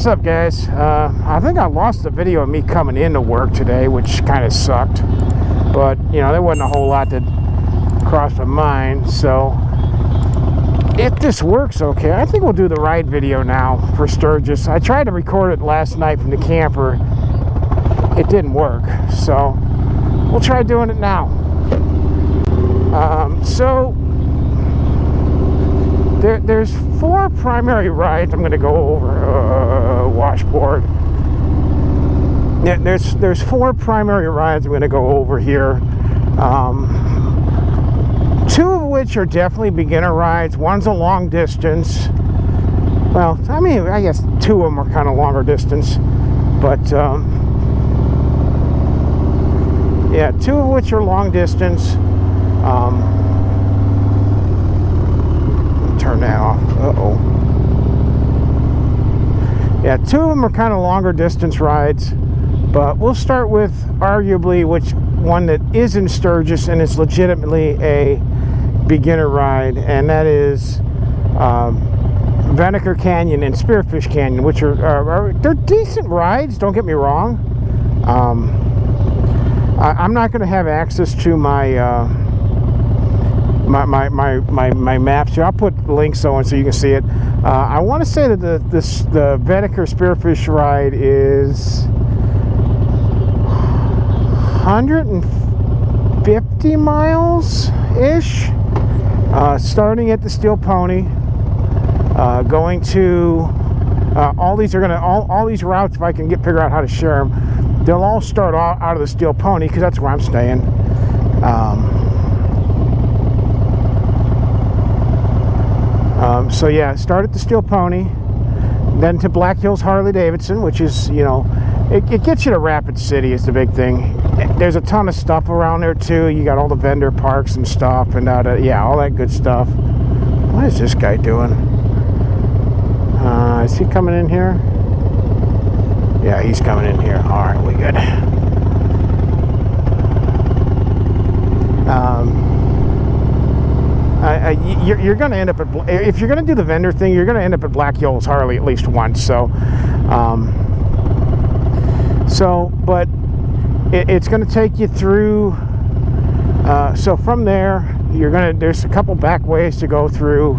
What's up, guys? I think I lost the video of me coming into work today, which kind of sucked. But, you know, there wasn't a whole lot that crossed my mind. So, if this works okay, I think we'll do the ride video now for Sturgis. I tried to record it last night from the camper. It didn't work. So, we'll try doing it now. There's 4 primary rides I'm going to go over. Washboard. Yeah, there's 4 primary rides I'm going to go over here. 2 of which are definitely beginner rides. One's a long distance. Well, I mean, I guess 2 of them are kind of longer distance. But, yeah, 2 of which are long distance. Turn that off. Uh-oh. Yeah, 2 of them are kind of longer distance rides, but we'll start with arguably one that is in Sturgis and is legitimately a beginner ride, and that is Vinegar Canyon and Spearfish Canyon, which are they're decent rides, don't get me wrong. I'm not going to have access to my my maps here. I'll put links on so you can see it. I want to say that the Vinegar Spearfish ride is 150 miles ish, starting at the Steel Pony, going to all these routes. If I can figure out how to share them, they'll all start out of the Steel Pony because that's where I'm staying. So yeah, start at the Steel Pony, then to Black Hills Harley-Davidson, which is, you know, it gets you to Rapid City is the big thing. There's a ton of stuff around there too. You got all the vendor parks and stuff, and yeah, all that good stuff. What is this guy doing? Is he coming in here? Yeah, he's coming in here. All right, we good. You're going to end up if you're going to do the vendor thing, you're going to end up at Black Hills Harley at least once. So, but it's going to take you through. So from there, there's a couple back ways to go through.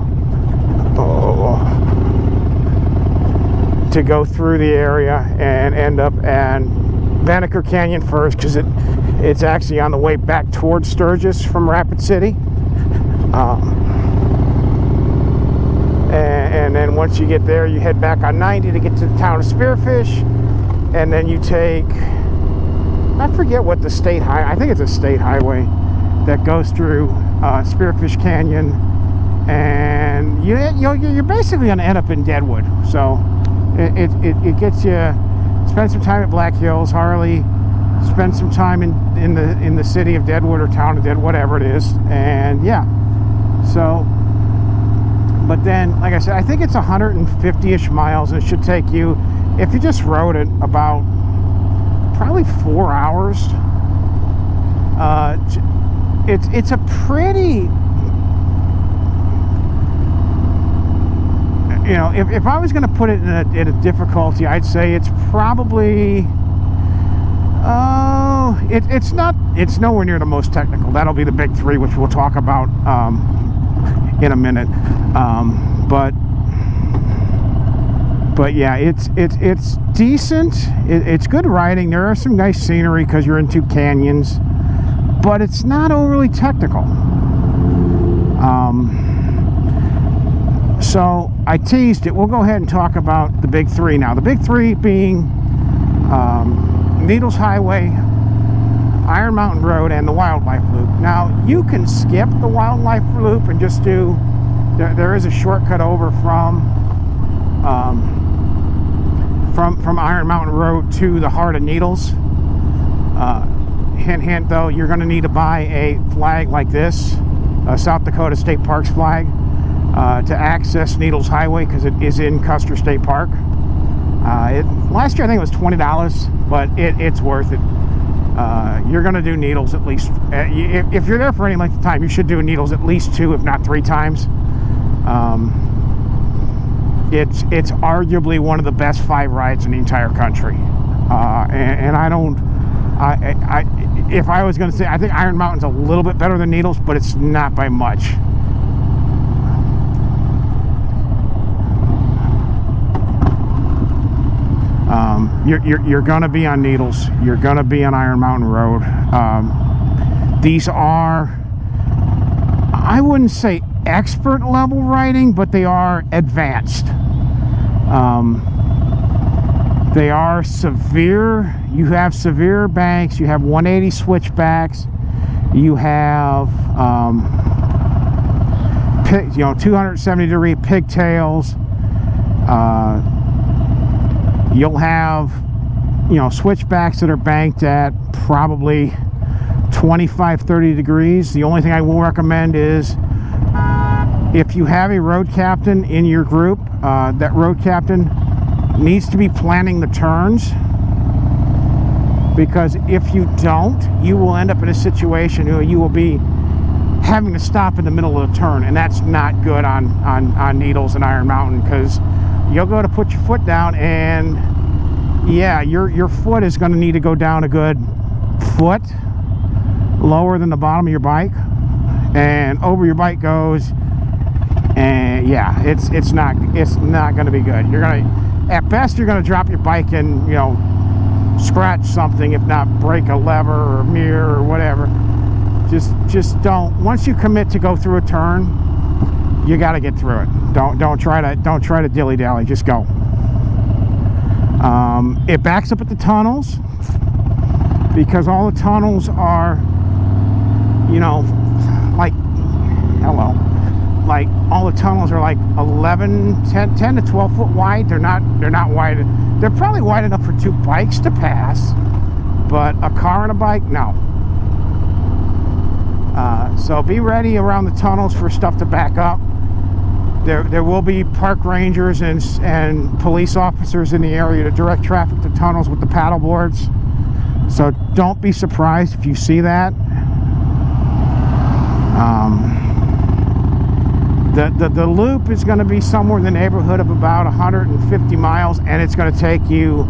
To go through the area and end up at Vinegar Canyon first, because it's actually on the way back towards Sturgis from Rapid City. And then once you get there, you head back on 90 to get to the town of Spearfish, and then you take, I forget what the state highway, I think it's a state highway that goes through Spearfish Canyon, and you're basically going to end up in Deadwood. So it gets you, spend some time at Black Hills Harley, spend some time in the city of Deadwood or town of Deadwood, whatever it is, and yeah. So, but then, like I said, I think it's 150-ish miles, and it should take you, if you just rode it, about probably 4 hours. It's a pretty, you know, if I was going to put it in a difficulty, I'd say it's probably, it's nowhere near the most technical. That'll be the big 3, which we'll talk about in a minute. But yeah, it's decent. It's good riding. There are some nice scenery because you're in 2 canyons, but it's not overly technical. So I teased it. We'll go ahead and talk about the big 3 now. The big 3 being Needles Highway, Iron Mountain Road, and the Wildlife Loop. Now, you can skip the Wildlife Loop and just do, there is a shortcut over from Iron Mountain Road to the heart of Needles. Hint, though, you're going to need to buy a flag like this, a South Dakota State Parks flag, to access Needles Highway, because it is in Custer State Park. Last year I think it was $20, but it's worth it. You're going to do Needles at least, if you're there for any length of time, you should do Needles at least 2, if not 3 times. it's arguably one of the best 5 rides in the entire country. And I don't, if I was going to say, I think Iron Mountain's a little bit better than Needles, but it's not by much. You're going to be on Needles. You're going to be on Iron Mountain Road. These are, I wouldn't say expert level riding, but they are advanced. They are severe. You have severe banks. You have 180 switchbacks. You have 270-degree pigtails. You'll have, switchbacks that are banked at probably 25-30 degrees. The only thing I will recommend is, if you have a road captain in your group, that road captain needs to be planning the turns, because if you don't, you will end up in a situation where you will be having to stop in the middle of the turn, and that's not good on Needles and Iron Mountain, because you'll go to put your foot down, and yeah, your foot is going to need to go down a good foot lower than the bottom of your bike, and over your bike goes, and yeah, it's not going to be good. You're going to, at best, you're going to drop your bike and scratch something, if not break a lever or a mirror or whatever. Just don't. Once you commit to go through a turn, you got to get through it. Don't try to dilly-dally. Just go. It backs up at the tunnels, because all the tunnels are, like all the tunnels are like 10 to 12 foot wide. They're not wide. They're probably wide enough for 2 bikes to pass, but a car and a bike, no. So be ready around the tunnels for stuff to back up. There will be park rangers and police officers in the area to direct traffic to tunnels with the paddle boards. So don't be surprised if you see that. The loop is going to be somewhere in the neighborhood of about 150 miles, and it's going to take you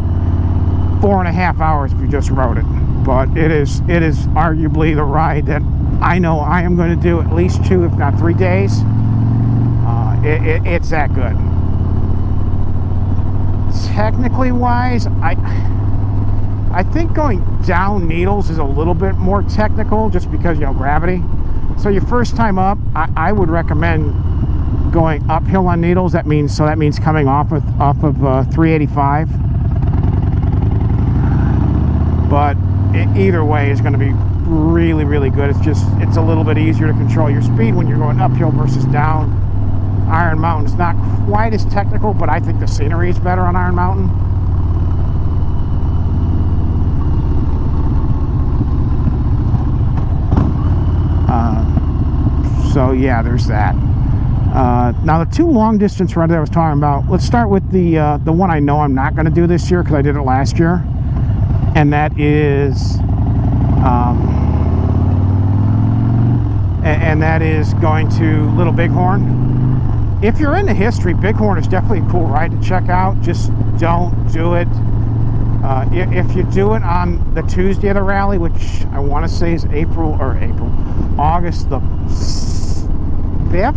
4.5 hours if you just rode it. But it is arguably the ride that I know I am going to do at least 2, if not 3 days. It's that good. Technically wise, I think going down Needles is a little bit more technical, just because gravity. So your first time up, I would recommend going uphill on Needles. That means coming off of 385. But either way is going to be really, really good. It's a little bit easier to control your speed when you're going uphill versus down. Iron Mountain's not quite as technical, but I think the scenery is better on Iron Mountain. So yeah, there's that. Now the 2 long distance rides I was talking about, let's start with the one I know I'm not going to do this year because I did it last year, and that is going to Little Bighorn. If you're into history, Bighorn is definitely a cool ride to check out. Just don't do it. If you do it on the Tuesday of the rally, which I want to say is August the 5th,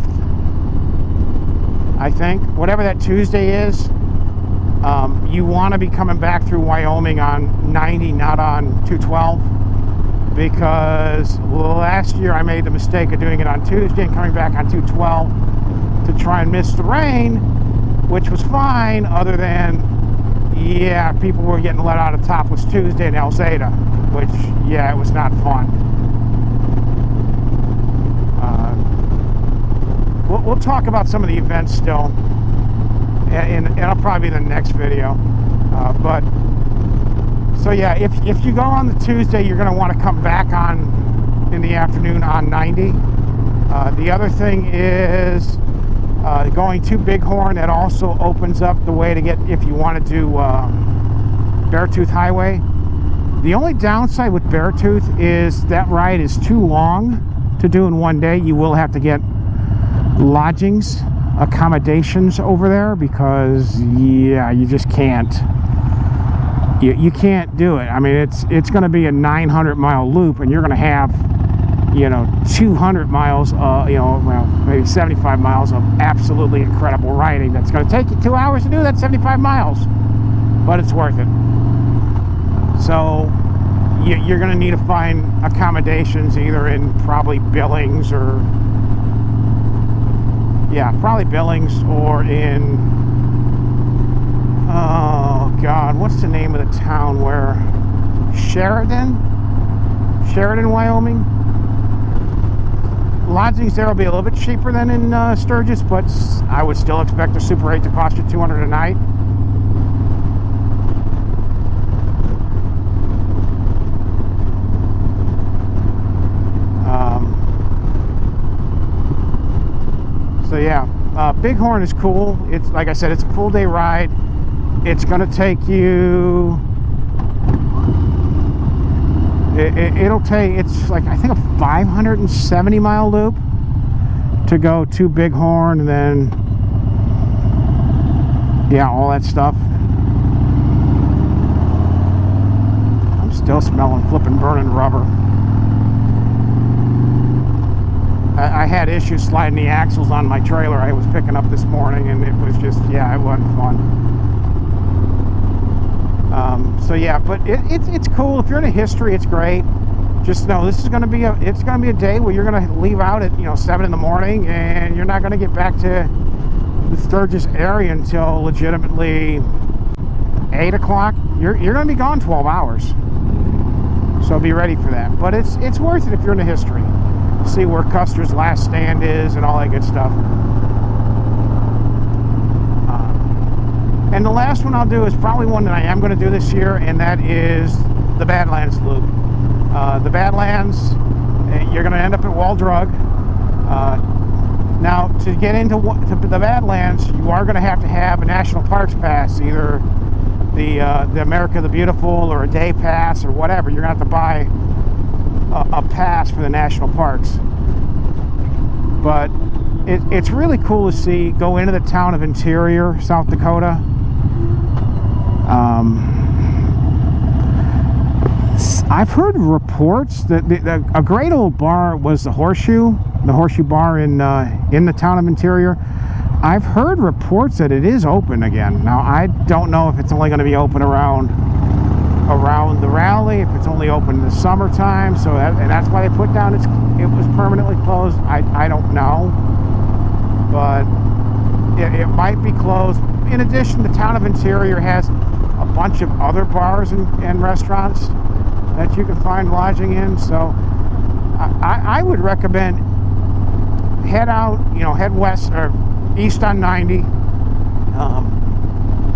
I think. Whatever that Tuesday is, you want to be coming back through Wyoming on 90, not on 212. Because last year I made the mistake of doing it on Tuesday and coming back on 212 to try and miss the rain, which was fine, other than, yeah, people were getting let out of Topless Tuesday in El Zeta, which, yeah, it was not fun. We'll talk about some of the events still, and it'll probably be the next video. But so yeah, if you go on the Tuesday, you're going to want to come back in the afternoon on 90. The other thing is going to Bighorn. That also opens up the way to get, if you want to do Beartooth Highway. The only downside with Beartooth is that ride is too long to do in one day. You will have to get lodgings accommodations over there, because yeah, you just can't. You can't do it. I mean, it's going to be a 900-mile loop, and you're going to have, 200 miles, well, maybe 75 miles of absolutely incredible riding. That's going to take you 2 hours to do that 75 miles, but it's worth it. So you're going to need to find accommodations either in probably Billings or, yeah, probably Billings, or in, oh God, what's the name of the town where, Sheridan, Wyoming. Lodgings there will be a little bit cheaper than in Sturgis, but I would still expect a Super 8 to cost you $200 a night. So yeah, Bighorn is cool. It's, like I said, it's a full day ride. It's going to take you, it'll take, it's like, I think, a 570 mile loop to go to Bighorn, and then, yeah, all that stuff. I'm still smelling flipping burning rubber. I had issues sliding the axles on my trailer I was picking up this morning, and it was just, yeah, it wasn't fun. So yeah, but it's cool. If you're into history, it's great. Just know this is going to be a day where you're going to leave out at 7 in the morning, and you're not going to get back to the Sturgis area until legitimately 8 o'clock. You're going to be gone 12 hours. So be ready for that. But it's worth it if you're into history. See where Custer's last stand is and all that good stuff. And the last one I'll do is probably one that I am going to do this year, and that is the Badlands Loop. The Badlands, you're going to end up at Wall Drug. Now, to get into the Badlands, you are going to have a National Parks Pass, either the America the Beautiful or a day pass or whatever. You're going to have to buy a pass for the national parks. But it's really cool to go into the town of Interior, South Dakota. I've heard reports that a great old bar was the Horseshoe Bar in the town of Interior. I've heard reports that it is open again. Now, I don't know if it's only going to be open around the rally, if it's only open in the summertime, and that's why they put down it was permanently closed. I don't know, but it might be closed. In addition, the town of Interior has a bunch of other bars and restaurants that you can find lodging in. So I would recommend head west or east on 90,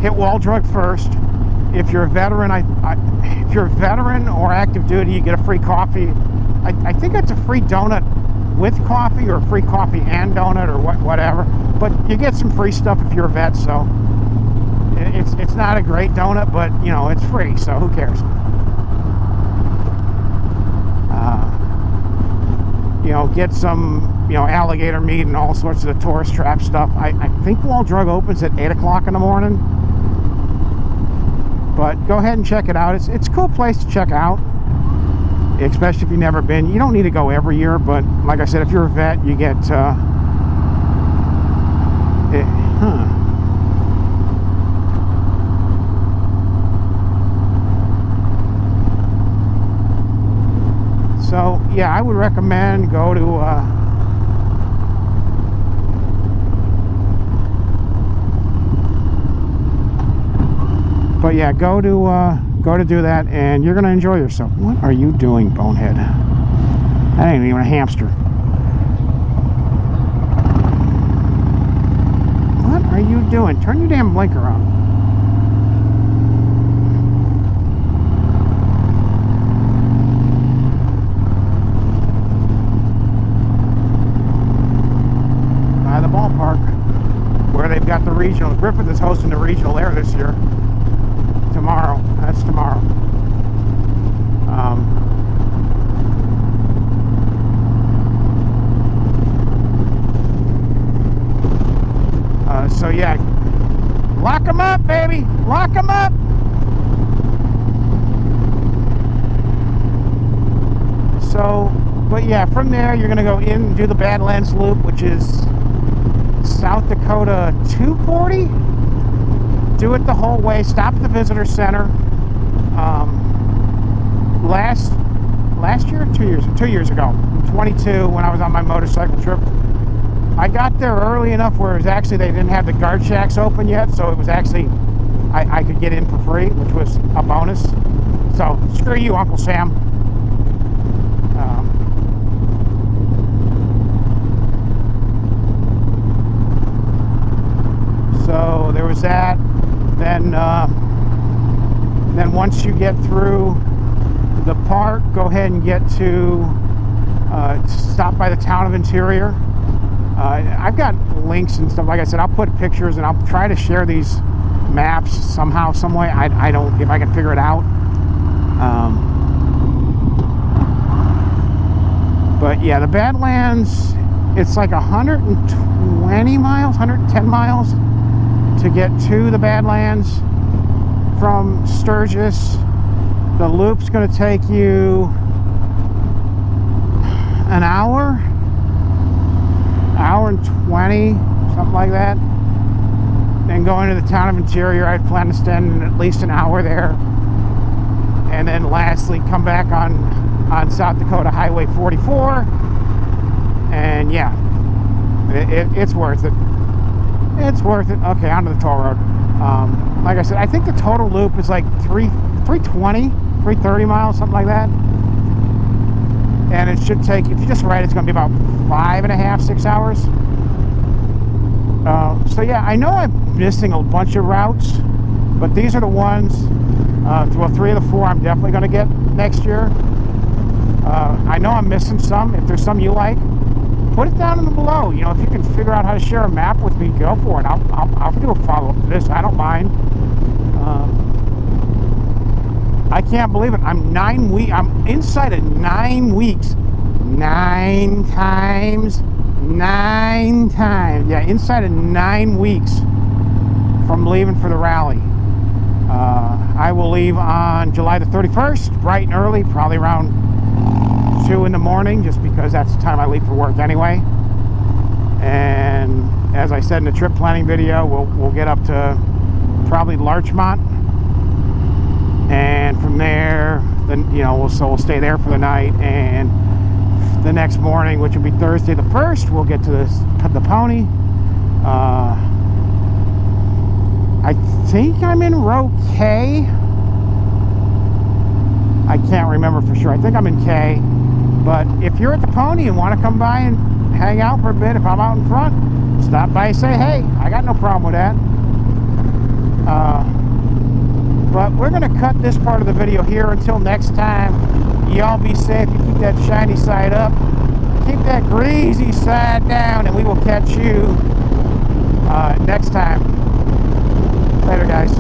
hit Wall Drug first. If you're a veteran, if you're a veteran or active duty, you get a free coffee. I think it's a free donut with coffee, or free coffee and donut, or whatever. But you get some free stuff if you're a vet. So it's not a great donut, but it's free. So who cares? Get some alligator meat and all sorts of the tourist trap stuff. I think Wall Drug opens at 8 o'clock in the morning. But go ahead and check it out. It's a cool place to check out, especially if you've never been. You don't need to go every year, but like I said, if you're a vet, you get So yeah, I would recommend go to but yeah, go to do that, and you're gonna enjoy yourself. What are you doing, bonehead? That ain't even a hamster. What are you doing? Turn your damn blinker on. By the ballpark, where they've got the regional. Griffith is hosting the regional there this year. Tomorrow. That's tomorrow. yeah, lock them up, baby, lock them up. So, but yeah, from there you're gonna go in and do the Badlands Loop, which is South Dakota 240. Do it the whole way. Stop at the visitor center. Last year, 2 years ago, 22, when I was on my motorcycle trip, I got there early enough where it was actually, they didn't have the guard shacks open yet, so it was actually, I could get in for free, which was a bonus. So screw you, Uncle Sam. So there was that. Then once you get through the park, go ahead and get to stop by the town of Interior. I've got links and stuff. Like I said, I'll put pictures and I'll try to share these maps somehow, some way. I don't, if I can figure it out. But yeah, the Badlands, it's like 120 miles, 110 miles to get to the Badlands from Sturgis. The loop's going to take you an hour and 20, something like that. Then going to the town of Interior, I plan to spend at least an hour there. And then lastly, come back on South Dakota Highway 44. And yeah, it's worth it. It's worth it. Okay, onto the toll road. Like I said, I think the total loop is like 320, 330 miles, something like that. And it should take, if you just ride, it's going to be about 5.5, 6 hours. So yeah, I know I'm missing a bunch of routes, but these are the ones, well, 3 of the 4 I'm definitely going to get next year. I know I'm missing some. If there's some you like, put it down in the below. You know, if you can figure out how to share a map with me, go for it. I'll do a follow-up to this. I don't mind. I can't believe it. I'm inside of 9 weeks. 9 times. Yeah, inside of 9 weeks from leaving for the rally. I will leave on July the 31st, bright and early, probably around 2 in the morning, just because that's the time I leave for work anyway. And as I said in the trip planning video, we'll get up to probably Larchmont, and from there, then we'll stay there for the night, and the next morning, which will be Thursday the 1st, we'll get to the Pony. I think I'm in row K. I can't remember for sure. I think I'm in K. But if you're at the Pony and want to come by and hang out for a bit, if I'm out in front, stop by and say hey. I got no problem with that. But we're going to cut this part of the video here. Until next time, y'all be safe. You keep that shiny side up, keep that greasy side down, and we will catch you next time. Later, guys.